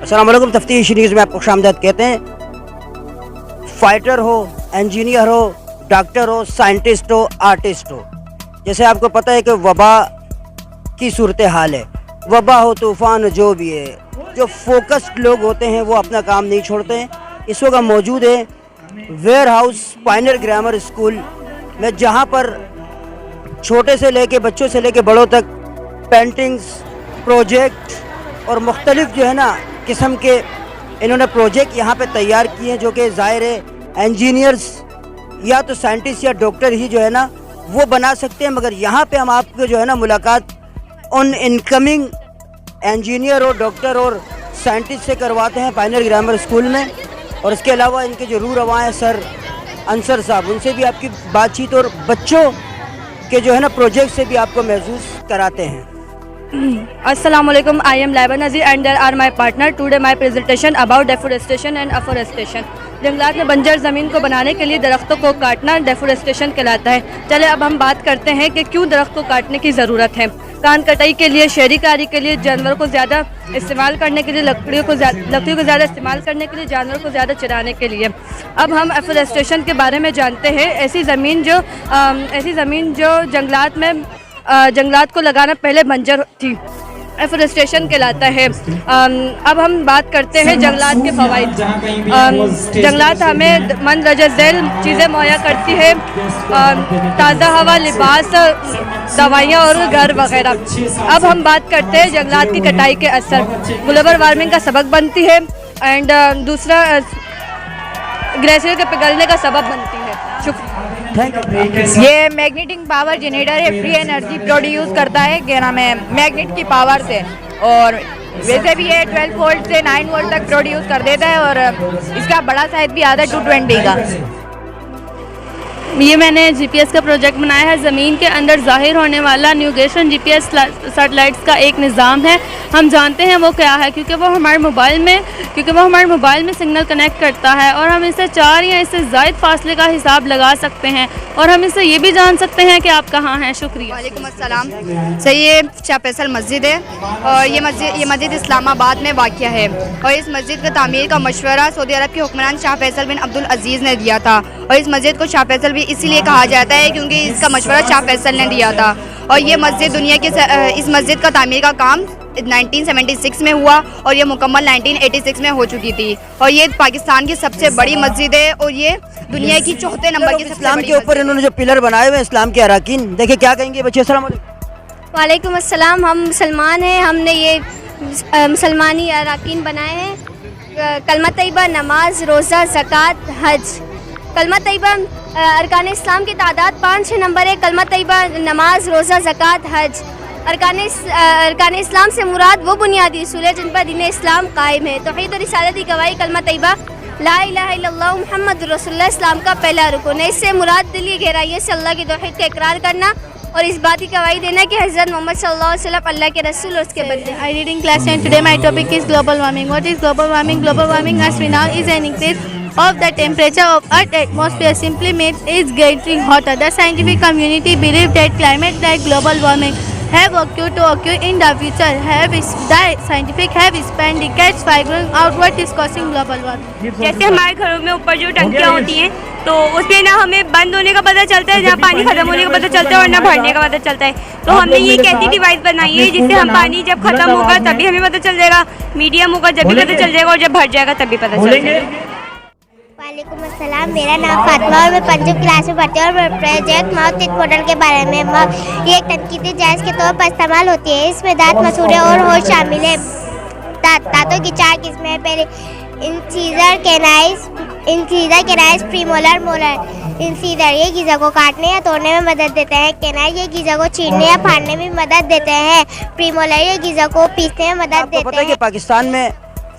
अस्सलाम वालेकुम। तफ्तीश न्यूज़ में आपको खुशामदीद कहते हैं। फाइटर हो, इंजीनियर हो, डॉक्टर हो, साइंटिस्ट हो, आर्टिस्ट हो, जैसे आपको पता है कि वबा की सूरत हाल है, वबा हो, तूफ़ान, जो भी है, जो फोकस्ड लोग होते हैं वो अपना काम नहीं छोड़ते हैं। इस वक्त हम मौजूद है warehouse pioneer grammar school में, जहाँ पर छोटे से लेके बच्चों से लेके बड़ों तक पेंटिंग्स, प्रोजेक्ट और मुख्तलिफ जो है ना किस्म के इन्होंने प्रोजेक्ट यहाँ पे तैयार किए हैं, जो कि ज़ाहिर है इंजीनियर्स या तो साइंटिस्ट या डॉक्टर ही जो है ना वो बना सकते हैं। मगर यहाँ पे हम आपको जो है ना मुलाकात उन इनकमिंग इंजीनियर और डॉक्टर और साइंटिस्ट से करवाते हैं पायनियर ग्रामर स्कूल में। और इसके अलावा इनके जो रूह रवां हैं सर अंसर साहब, उनसे भी आपकी बातचीत और बच्चों के जो है ना प्रोजेक्ट से भी आपको महसूस कराते हैं। Assalamualaikum, I am Laiba Nazir and there are my partner. Today my presentation about deforestation and afforestation. जंगलात में बंजर ज़मीन को बनाने के लिए दरख्तों को काटना डेफोरेस्टेशन कहलाता है। चले अब हम बात करते हैं कि क्यों दरख्त को काटने की ज़रूरत है। कान कटाई के लिए, शहरीकारी के लिए, जानवरों को ज़्यादा इस्तेमाल करने के लिए, लकड़ियों को ज़्यादा इस्तेमाल करने के लिए, जानवरों को ज़्यादा चराने के लिए। अब हम एफोरेस्टेशन के बारे में जानते हैं। ऐसी ज़मीन जो जंगलात को लगाना पहले बंजर थी, एफोरेस्टेशन कहलाता है। अब हम बात करते हैं जंगलात के फ़वाइद। जंगलात हमें मंदरजा झैल चीज़ें मुहैया करती है, ताज़ा हवा, लिबास, दवाइयाँ और घर वगैरह। अब हम बात करते हैं जंगलात की कटाई के असर। ग्लोबल वार्मिंग का सबब बनती है एंड दूसरा ग्लेशियर के पिघलने का सबब बनती है। ये मैग्नेटिक पावर जनरेटर है, फ्री एनर्जी प्रोड्यूस करता है, क्या नाम है, मैग्नेट की पावर से। और वैसे भी ये 12 वोल्ट से 9 वोल्ट तक प्रोड्यूस कर देता है। और इसका बड़ा साइज भी आता है 220 का। ये मैंने जीपीएस का प्रोजेक्ट बनाया है। ज़मीन के अंदर ज़ाहिर होने वाला न्यूगेशन जीपीएस सैटेलाइट्स का एक निज़ाम है। हम जानते हैं वो क्या है, क्योंकि वो हमारे मोबाइल में सिग्नल कनेक्ट करता है और हम इससे 4 या इससे ज़ायद फासले का हिसाब लगा सकते हैं और हम इससे ये भी जान सकते हैं कि आप कहाँ हैं। शुक्रिया। वालेकुम अस्सलाम। सही, ये शाह फैसल मस्जिद है और ये मस्जिद इस्लामाबाद में वाक़िया है। और इस मस्जिद का तामीर का मशवरा सऊदी अरब के हुक्मरान शाह फैसल बिन अब्दुल अजीज़ ने दिया था। और इस मस्जिद को शाह फैसल भी इसीलिए कहा जाता है क्योंकि इसका मशवरा शाह फैसल ने दिया था। और ये मस्जिद इस मस्जिद का तामीर का काम 1976 में हुआ और ये मुकम्मल 1986 में हो चुकी थी। और ये पाकिस्तान की सबसे बड़ी मस्जिद है और ये दुनिया की 4थे नंबर की इस्लाम के ऊपर इन्होंने जो पिलर बनाए हुए हैं इस्लाम के अराकीन, देखिए क्या कहेंगे बच्चे। अस्सलाम वालेकुम। वालेकुम अस्सलाम। हम मुसलमान हैं, हमने ये मुसलमानी अराकीन बनाए हैं। कलमा तैयबा, नमाज, रोज़ा, ज़कात, हज। कलमा तैयबा अरकान इस्लाम की तादाद 5-6 नंबर है। कलमा तैयबा, नमाज, रोज़ा, ज़कात, हज। अरकान इस्लाम से मुराद वो बुनियादी उसूल है जिन पर दीन इस्लाम कायम है। तौहीद और रिसालत की गवाही कलमा तैयबा ला इलाहा इल्लल्लाह मुहम्मदुर रसूलुल्लाह इस्लाम का पहला रुकन है। इससे मुराद दिली गहराइयों से अल्लाह की तौहीद का इकरार करना और इस बात की गवाही देना कि हज़रत मोहम्मद सल्लल्लाहु अलैहि वसल्लम अल्लाह के रसूल और उसके बंदे। I read in class 10. Today my topic is global warming. What is global warming? Global warming, as we know, is an increase of the temperature of Earth's atmosphere. Simply means it's getting hotter. The scientific community believes that climate like global warming have occurred to occur in the future. The scientific have spent decades figuring out what is causing global warming. जैसे हमारे घरों में ऊपर जो टंकियाँ होती हैं तो उसमें ना हमें बंद होने का पता चलता है, जहाँ पानी खत्म होने का पता चलता है और ना भरने का पता चलता है। तो हमने ये एक ऐसी डिवाइस बनाई है जिससे हम पानी जब खत्म होगा तभी हमें पता चल जाएगा, मीडियम होगा जब भी पता चल जाएगा और जब भर जाएगा तभी पता चल जाएगा। वालेकुम अस्सलाम। मेरा नाम फातिमा और मैं 5वीं क्लास में पढ़ती हूँ और मैं प्रोजेक्ट माउथ मॉडल के बारे में। ये एक तनकीदी जायज़ के तौर पर इस्तेमाल होती है। इसमें दांत, मसूड़े और होश शामिल है। दांतों की 4 किस्में हैं। पहले इंसीजर, कैनाइज, प्रीमोलर, मोलर। इंसीजर ये ग़िज़ा को काटने या तोड़ने में मदद देते हैं। कैनाइज ये ग़िज़ा को छीलने या फाड़ने में मदद देते हैं। प्रीमोलर ये ग़िज़ा को पीसने में मदद देते हैं। पता है कि पाकिस्तान में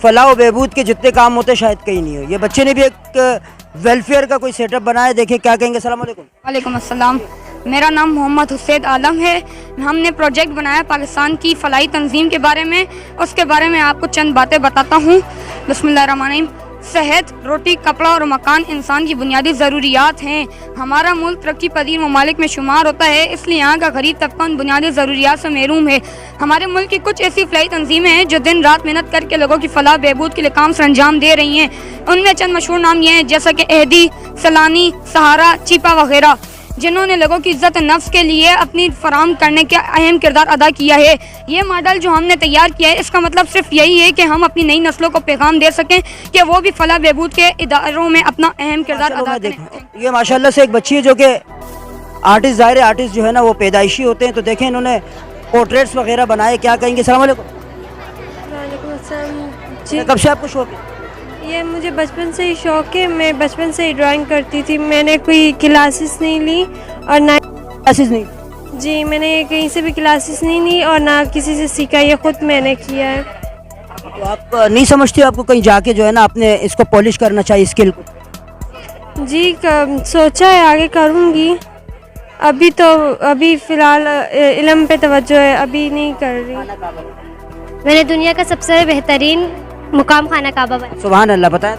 फलाह व बहबूद के जितने काम होते शायद कहीं नहीं हो। ये बच्चे ने भी एक वेलफेयर का कोई सेटअप बनाया, देखिए क्या कहेंगे। अस्सलाम वालेकुम। वालेकुम अस्सलाम। मेरा नाम मोहम्मद हुसैन आलम है। हमने प्रोजेक्ट बनाया पाकिस्तान की फलाई तंजीम के बारे में। उसके बारे में आपको चंद बातें बताता हूँ। बिस्मिल्लाहिर्रहमानिर्रहीम। सेहत, रोटी, कपड़ा और मकान इंसान की बुनियादी ज़रूरियात हैं। हमारा मुल्क तरक्की पजीर ममालिक में शुमार होता है, इसलिए यहाँ का गरीब तबका उन बुनियादी ज़रूरियात से महरूम है। हमारे मुल्क की कुछ ऐसी फलाई तंजीमें हैं जो दिन रात मेहनत करके लोगों की फलाह बहबूद के लिए काम सर अंजाम दे रही हैं। उनमें चंद मशहूर नाम ये हैं जैसा कि अहदी, सलानी, सहारा, चीपा वगैरह, जिन्होंने लोगों की इज्जत नफ्स के लिए अपनी फराम करने का अहम किरदार अदा किया है। ये मॉडल जो हमने तैयार किया है, इसका मतलब सिर्फ यही है कि हम अपनी नई नस्लों को पैगाम दे सकें कि वो भी फलाह बहबूद के इदारों में अपना अहम किरदार अदा करें। ये माशाल्लाह से एक बच्ची है जो कि आर्टिस्ट, ज़ाहिर है आर्टिस्ट जो है ना वो पैदाइशी होते हैं, तो देखें इन्होंने पोर्ट्रेट्स वगैरह बनाए। क्या कहेंगे? सलाम अलैकुम। जी, कब से आपको शौक है? ये मुझे बचपन से ही शौक है। मैं बचपन से ही ड्राइंग करती थी। मैंने कोई क्लासेस नहीं ली और ना क्लासेस नहीं? जी, मैंने कहीं से भी क्लासेस नहीं ली और ना किसी से सीखा, ये खुद मैंने किया है। तो आप नहीं समझते आपको कहीं जाके जो है ना अपने इसको पॉलिश करना चाहिए स्किल को? जी, सोचा है आगे करूँगी। अभी फ़िलहाल इल्म पे तवज्जो है, अभी नहीं कर रही। मैंने दुनिया का सबसे बेहतरीन मुकाम खाना काबा बनाया। सुभान अल्लाह। बताएं।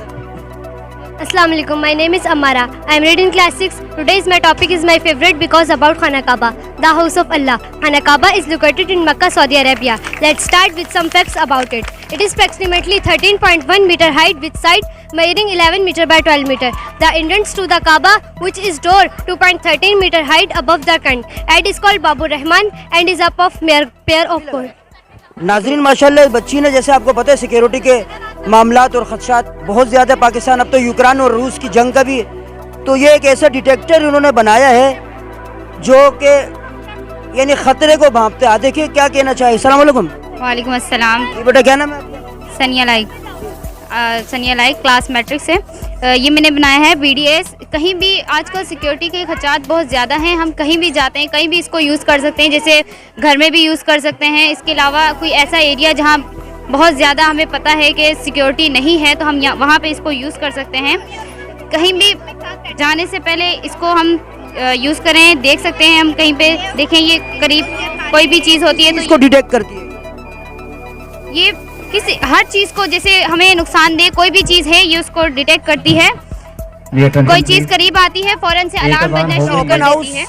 Assalamu alaikum. My name is Amara. I am reading class 6. Today's my topic is my favorite because about Khana Kaaba, the house of Allah. Khana Kaaba is located in Makkah, Saudi Arabia. Let's start with some facts about it. It is approximately 13.1 meter height with side measuring 11 meter by 12 meter. The entrance to the Kaaba, which is door 2.13 meter height above the tent, and is called Babu Rahman and is up of pair of gold. नाजरीन माशाल्लाह इस बच्ची ने, जैसे आपको पता है security के मामलात और खदशात बहुत ज़्यादा पाकिस्तान, अब तो यूक्रेन और रूस की जंग का भी, तो ये एक ऐसा डिटेक्टर उन्होंने बनाया है जो कि यानी ख़तरे को भांपते हैं। देखिए क्या कहना चाहिए। अस्सलाम वालेकुम। वालेकुम अस्सलाम। ये बेटा क्या नाम है आपका? सनिया लाइक क्लास मैट्रिक से ये मैंने बनाया है BDS। कहीं भी आजकल सिक्योरिटी के खर्चात बहुत ज़्यादा हैं, हम कहीं भी जाते हैं कहीं भी इसको यूज़ कर सकते हैं, जैसे घर में भी यूज़ कर सकते हैं। इसके अलावा कोई ऐसा एरिया जहाँ बहुत ज़्यादा हमें पता है कि सिक्योरिटी नहीं है तो हम वहाँ पे इसको यूज़ कर सकते हैं। कहीं भी जाने से पहले इसको हम यूज़ करें, देख सकते हैं हम कहीं पे देखें, ये करीब कोई भी चीज़ होती है तो इसको डिटेक्ट करती है। ये किसी हर चीज़ को, जैसे हमें नुकसान दे कोई भी चीज़ है, ये उसको डिटेक्ट करती है। कोई चीज़ करीब आती है फौरन से अलार्म बजना शुरू कर देती है।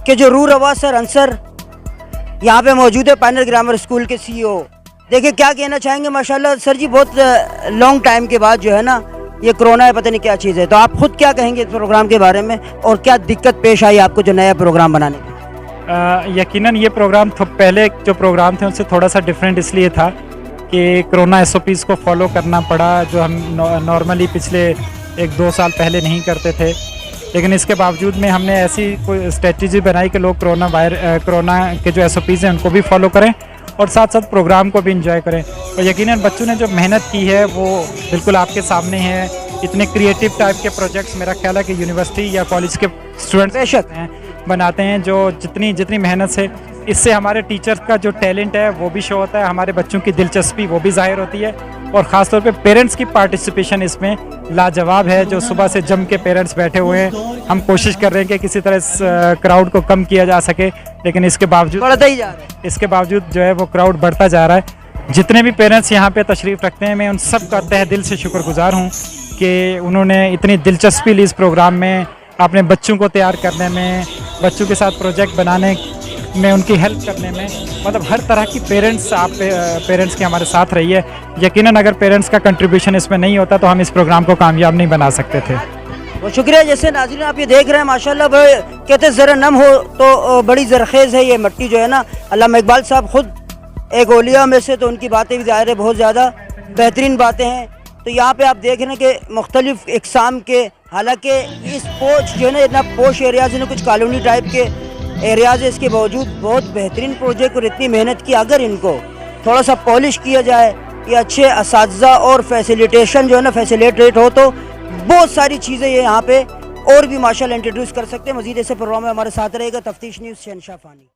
कि जो रूर आवाज सर अंसर यहाँ पे मौजूद है, पायनियर ग्रामर स्कूल के CEO। देखिए क्या कहना चाहेंगे। माशाल्लाह सर जी, बहुत लॉन्ग टाइम के बाद जो है ना ये कोरोना है, पता नहीं क्या चीज़ है, तो आप खुद क्या कहेंगे इस प्रोग्राम के बारे में और क्या दिक्कत पेश आई आपको जो नया प्रोग्राम बनाने में? यकीनन ये प्रोग्राम पहले जो प्रोग्राम थे उनसे थोड़ा सा डिफरेंट इसलिए था कि कोरोना SOPs को फॉलो करना पड़ा, जो हम नॉर्मली पिछले 1-2 साल पहले नहीं करते थे। लेकिन इसके बावजूद में हमने ऐसी कोई स्ट्रेटजी बनाई कि लोग कोरोना के जो SOPs हैं उनको भी फॉलो करें और साथ साथ प्रोग्राम को भी इंजॉय करें। और यकीनन बच्चों ने जो मेहनत की है वो बिल्कुल आपके सामने है। इतने क्रिएटिव टाइप के प्रोजेक्ट्स मेरा ख्याल है कि यूनिवर्सिटी या कॉलेज के स्टूडेंट्स बेशक हैं बनाते हैं, जो जितनी मेहनत से, इससे हमारे टीचर्स का जो टैलेंट है वो भी शो होता है, हमारे बच्चों की दिलचस्पी वो भी जाहिर होती है और ख़ास तौर पे पेरेंट्स की पार्टिसिपेशन इसमें लाजवाब है। जो सुबह से जम के पेरेंट्स बैठे हुए हैं, हम कोशिश कर रहे हैं कि किसी तरह इस क्राउड को कम किया जा सके, लेकिन इसके बावजूद बढ़ता ही जा रहा है। इसके बावजूद जो है वो क्राउड बढ़ता जा रहा है। जितने भी पेरेंट्स यहाँ पे तशरीफ़ रखते हैं, मैं उन सब का तहे दिल से शुक्रगुजार हूँ कि उन्होंने इतनी दिलचस्पी ली इस प्रोग्राम में, अपने बच्चों को तैयार करने में, बच्चों के साथ प्रोजेक्ट बनाने में, उनकी हेल्प करने में, मतलब हर तरह की पेरेंट्स की हमारे साथ रही है। यकीनन अगर पेरेंट्स का कंट्रीब्यूशन इसमें नहीं होता तो हम इस प्रोग्राम को कामयाब नहीं बना सकते थे। बहुत शुक्रिया। जैसे नाज़रीन आप ये देख रहे हैं माशाल्लाह, कहते हैं ज़रा नम हो तो बड़ी ज़रखेज़ है ये मट्टी जो है ना। अल्लामा इकबाल साहब खुद एक औलिया में से, तो उनकी बातें भी ज़ाहिर है बहुत ज़्यादा बेहतरीन बातें हैं। तो यहाँ पे आप देख रहे हैं कि मुख्तलिफ़ इक़साम के, हालांकि इस पोच जो है ना, इतना पोश एरियाज़ ने कुछ कॉलोनी टाइप के एरियाज़ है, इसके बावजूद बहुत बेहतरीन प्रोजेक्ट और इतनी मेहनत की, अगर इनको थोड़ा सा पॉलिश किया जाए, ये अच्छे असातिज़ा और फैसिलिटेशन जो है ना फैसिलिटेट हो, तो बहुत सारी चीज़ें ये यहाँ पे और भी माशाल्लाह इंट्रोड्यूस कर सकते हैं। मज़ीद ऐसे प्रोग्राम में हमारे साथ रहेगा तफ्तीश न्यूज़ शहनशाह फ़ानी।